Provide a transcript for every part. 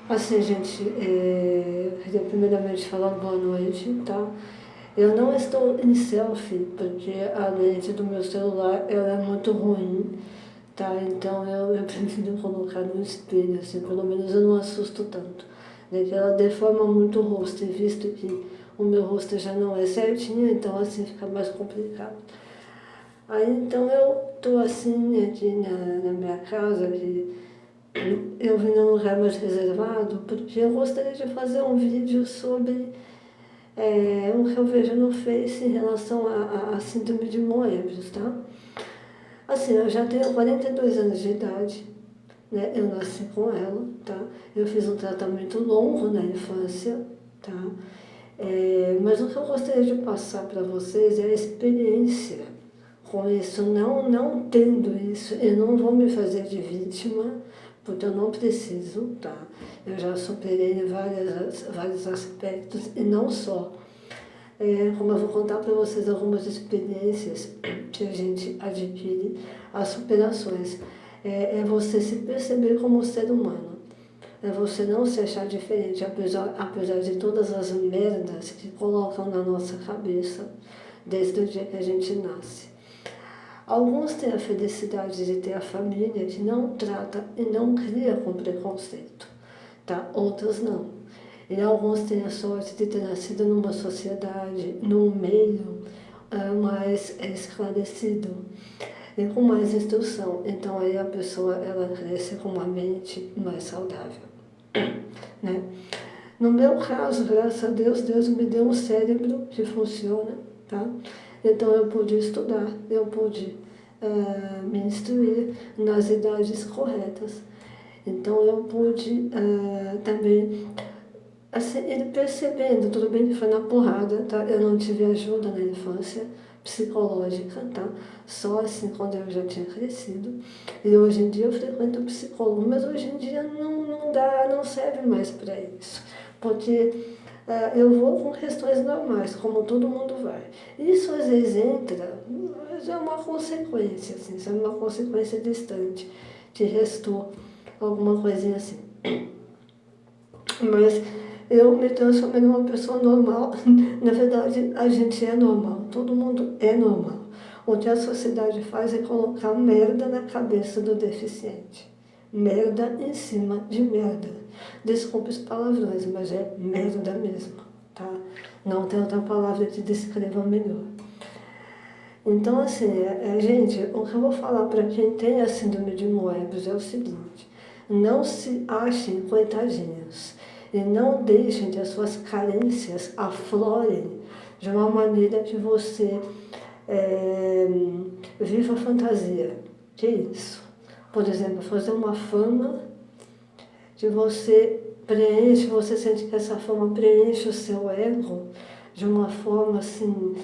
Assim, gente, queria primeiramente falar boa noite, tá? Eu não estou em selfie, porque a lente do meu celular ela é muito ruim, tá? Então eu prefiro colocar no espelho, assim, pelo menos eu não assusto tanto. Né? Que ela deforma muito o rosto, e visto que o meu rosto já não é certinho, então assim fica mais complicado. Aí então eu tô assim aqui na minha casa, eu vim num lugar mais reservado, porque eu gostaria de fazer um vídeo sobre o que eu vejo no Face em relação à síndrome de Moebius, tá? Assim, eu já tenho 42 anos de idade, né? Eu nasci com ela, tá? Eu fiz um tratamento longo na infância, tá? Mas o que eu gostaria de passar para vocês é a experiência com isso, não tendo isso, eu não vou me fazer de vítima, porque eu não preciso, tá? Eu já superei vários aspectos, e não só. Como eu vou contar para vocês algumas experiências que a gente adquire, as superações. É você se perceber como ser humano. É você não se achar diferente, apesar de todas as merdas que colocam na nossa cabeça desde o dia que a gente nasce. Alguns têm a felicidade de ter a família que não trata e não cria com preconceito, tá? Outros não. E alguns têm a sorte de ter nascido numa sociedade, num meio mais esclarecido e com mais instrução. Então aí a pessoa ela cresce com uma mente mais saudável, né? No meu caso, graças a Deus, Deus me deu um cérebro que funciona, tá? Então eu pude estudar, eu pude me instruir nas idades corretas. Então eu pude também assim, ir percebendo, tudo bem que foi na porrada, tá? Eu não tive ajuda na infância psicológica, tá? Só assim quando eu já tinha crescido. E hoje em dia eu frequento psicólogo, mas hoje em dia não dá, não serve mais para isso. Porque eu vou com questões normais, como todo mundo vai. Isso às vezes entra, mas é uma consequência, assim, isso é uma consequência distante, que restou alguma coisinha assim. Mas eu me transformei numa pessoa normal. Na verdade, a gente é normal, todo mundo é normal. O que a sociedade faz é colocar merda na cabeça do deficiente. Merda em cima de merda. Desculpe os palavrões, mas é merda mesmo, tá? Não tem outra palavra que descreva melhor. Então, assim, gente, o que eu vou falar para quem tem a síndrome de Moebius é o seguinte: não se achem coitadinhos e não deixem que as suas carências aflorem de uma maneira que você viva a fantasia. Que isso? Por exemplo, fazer uma fama que você preenche, você sente que essa fama preenche o seu ego de uma forma assim.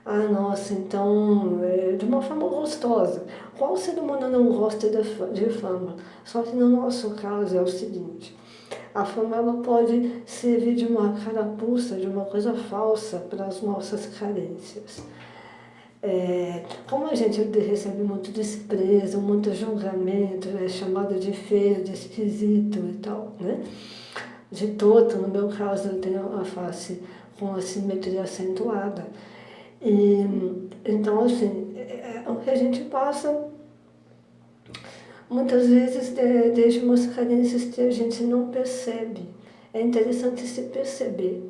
Ah, nossa, então, de uma forma gostosa. Qual ser humano não gosta de fama? Só que no nosso caso é o seguinte: a fama ela pode servir de uma carapuça, de uma coisa falsa para as nossas carências. Como a gente recebe muito desprezo, muito julgamento, é chamado de feio, de esquisito e tal, né? De torto, no meu caso eu tenho a face com a simetria acentuada. E, então, assim, o que a gente passa, muitas vezes, deixa umas carências que a gente não percebe. É interessante se perceber,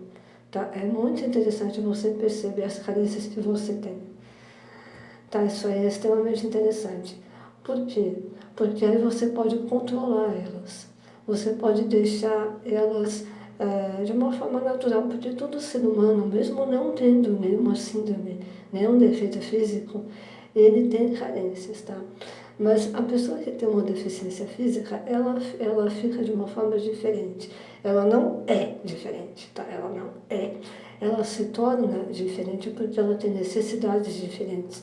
tá? É muito interessante você perceber as carências que você tem. Tá? Isso aí é extremamente interessante. Por quê? Porque aí você pode controlar elas. Você pode deixar elas de uma forma natural, porque todo ser humano, mesmo não tendo nenhuma síndrome, nenhum defeito físico, ele tem carências, tá? Mas a pessoa que tem uma deficiência física, ela fica de uma forma diferente. Ela não é diferente, tá? Ela não é. Ela se torna diferente porque ela tem necessidades diferentes.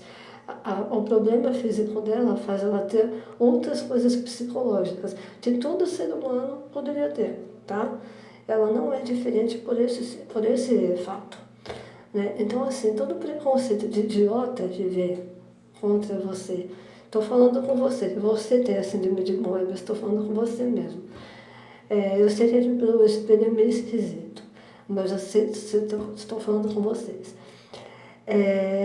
O problema físico dela faz ela ter outras coisas psicológicas que todo ser humano poderia ter, tá? Ela não é diferente por esse fato, né? Então, assim, todo preconceito de idiota que vê contra você, estou falando com você, que você tem a síndrome de Moebius, estou falando com você mesmo. Eu sei que pelo espelho é meio esquisito, mas eu sei, estou falando com vocês.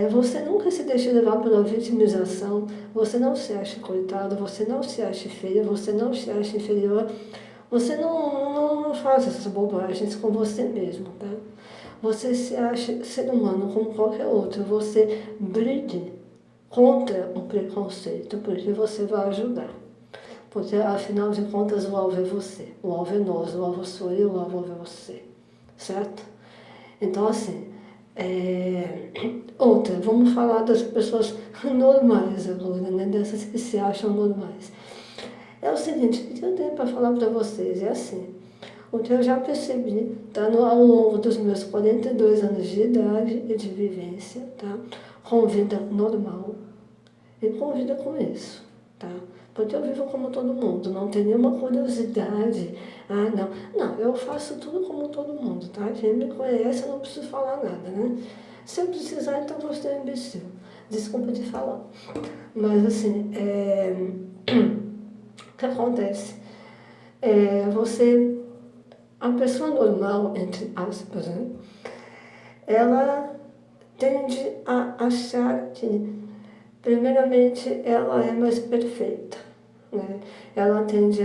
Você nunca se deixa levar pela vitimização, você não se acha coitado, você não se acha feia, você não se acha inferior, você não faz essas bobagens com você mesmo, tá? Você se acha ser humano como qualquer outro, você brigue contra o preconceito, porque você vai ajudar. Porque, afinal de contas, o alvo é você, o alvo é nós, o alvo sou eu, o alvo é você, certo? Então, assim, outra, vamos falar das pessoas normais agora, né? Dessas que se acham normais. É o seguinte, o que eu tenho para falar para vocês é assim, o que eu já percebi, tá? Ao longo dos meus 42 anos de idade e de vivência, tá? Com vida normal e com vida com isso, tá? Porque eu vivo como todo mundo, não tenho nenhuma curiosidade. Ah, não. Não, eu faço tudo como todo mundo, tá? Quem me conhece, eu não preciso falar nada, né? Se eu precisar, então você é um imbecil. Desculpa de falar. Mas, assim, o que acontece? A pessoa normal, entre aspas, né? Ela tende a achar que, primeiramente, ela é mais perfeita, né? Ela tende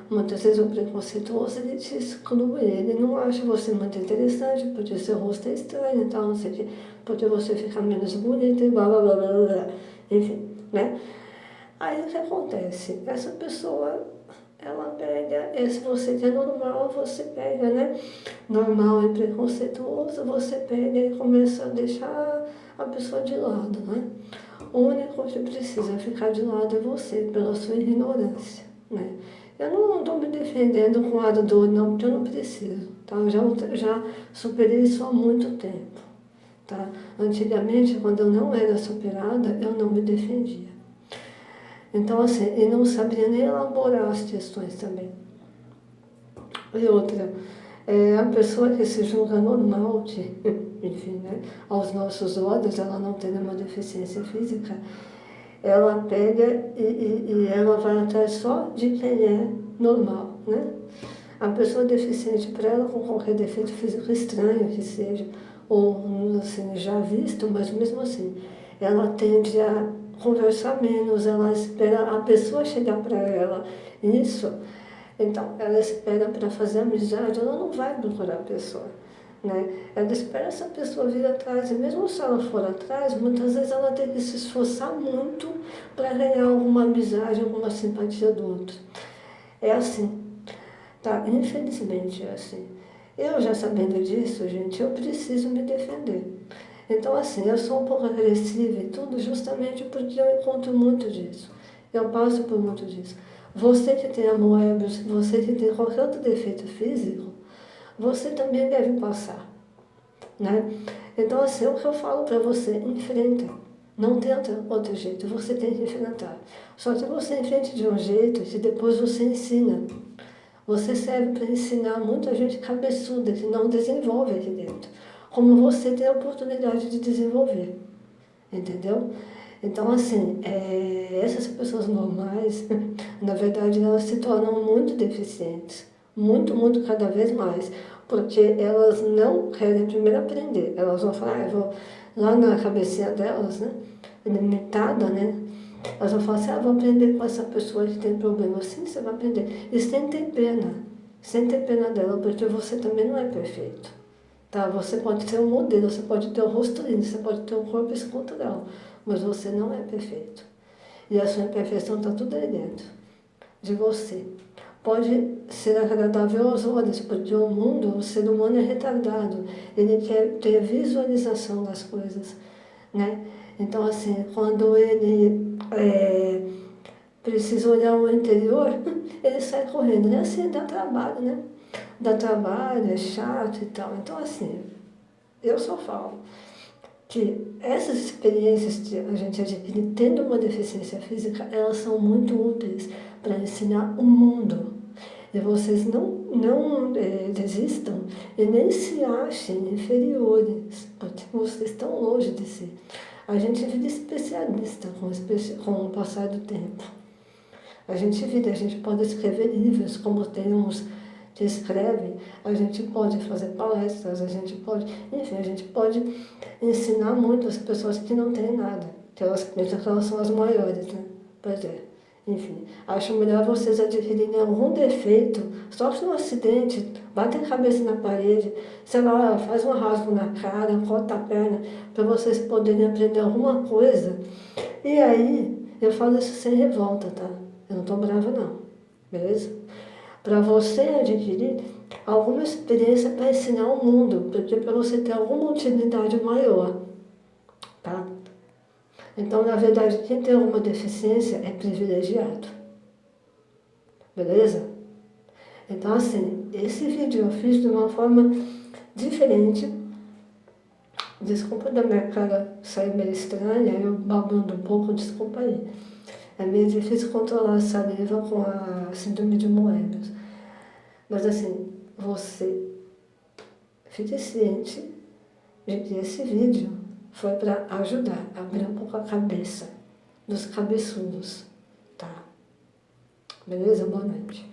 muitas vezes o preconceituoso, ele te exclui, ele não acha você muito interessante, porque seu rosto é estranho e tal, não sei o quê, porque você fica menos bonita e blá blá blá blá blá, enfim, né? Aí o que acontece? Essa pessoa, ela pega, se você que é normal, você pega, né? Normal e preconceituoso, você pega e começa a deixar a pessoa de lado, né? O único que precisa ficar de lado é você, pela sua ignorância, né? Eu não estou me defendendo com a dor, não, porque eu não preciso, tá? Eu já superei isso há muito tempo, tá? Antigamente, quando eu não era superada, eu não me defendia. Então, assim, e não sabia nem elaborar as questões também. E outra, a pessoa que se julga normal, que, enfim, né, aos nossos olhos, ela não tem nenhuma deficiência física, ela pega e ela vai atrás só de quem é normal, né? A pessoa deficiente para ela, com qualquer defeito físico estranho que seja, ou assim, já visto, mas mesmo assim, ela tende a conversar menos, ela espera a pessoa chegar para ela. Isso, então, ela espera para fazer amizade, ela não vai procurar a pessoa, né? Ela espera essa pessoa vir atrás, e mesmo se ela for atrás, muitas vezes ela tem que se esforçar muito para ganhar alguma amizade, alguma simpatia do outro. É assim, tá? Infelizmente é assim. Eu já sabendo disso, gente, eu preciso me defender. Então, assim, eu sou um pouco agressiva e tudo justamente porque eu encontro muito disso. Eu passo por muito disso. Você que tem amoebias, você que tem qualquer outro defeito físico, você também deve passar, né? Então, assim, o que eu falo para você, enfrenta. Não tenta outro jeito, você tem que enfrentar. Só que você enfrente de um jeito que depois você ensina. Você serve para ensinar muita gente cabeçuda que não desenvolve aqui dentro, como você tem a oportunidade de desenvolver, entendeu? Então, assim, essas pessoas normais, na verdade, elas se tornam muito deficientes, muito, muito cada vez mais, porque elas não querem primeiro aprender, elas vão falar, eu vou lá na cabecinha delas, né, limitada, né, elas vão falar assim, vou aprender com essa pessoa que tem problema. Sim, você vai aprender. E sem ter pena dela, porque você também não é perfeito. Tá? Você pode ter um modelo, você pode ter um rosto lindo, você pode ter um corpo escultural, mas você não é perfeito. E a sua imperfeição está tudo aí dentro de você. Pode ser agradável aos olhos, porque o mundo, o ser humano é retardado. Ele quer ter visualização das coisas, né? Então, assim, quando ele precisa olhar o interior, ele sai correndo, né? Assim, dá trabalho, né? Dá trabalho, é chato e tal. Então, assim, eu só falo que essas experiências que a gente adquire tendo uma deficiência física, elas são muito úteis para ensinar o mundo. E vocês não desistam e nem se achem inferiores, porque vocês estão longe de si. A gente vira especialista com o passar do tempo. A gente pode escrever livros, como tem uns se inscreve, a gente pode fazer palestras, a gente pode ensinar muito as pessoas que não têm nada, que elas pensam que elas são as maiores, né? Pois é. Enfim, acho melhor vocês adquirirem algum defeito, sofre um acidente, bate a cabeça na parede, sei lá, faz um rasgo na cara, corta a perna, para vocês poderem aprender alguma coisa. E aí, eu falo isso sem revolta, tá? Eu não tô brava não, beleza? Para você adquirir alguma experiência para ensinar o mundo, para você ter alguma utilidade maior, tá? Então, na verdade, quem tem alguma deficiência é privilegiado. Beleza? Então, assim, esse vídeo eu fiz de uma forma diferente. Desculpa da minha cara sair meio estranha, eu babando um pouco, desculpa aí. É meio difícil controlar a saliva com a síndrome de Moebius. Mas, assim, você fique ciente de que esse vídeo foi para ajudar a abrir um pouco a cabeça dos cabeçudos, tá? Beleza? Boa noite.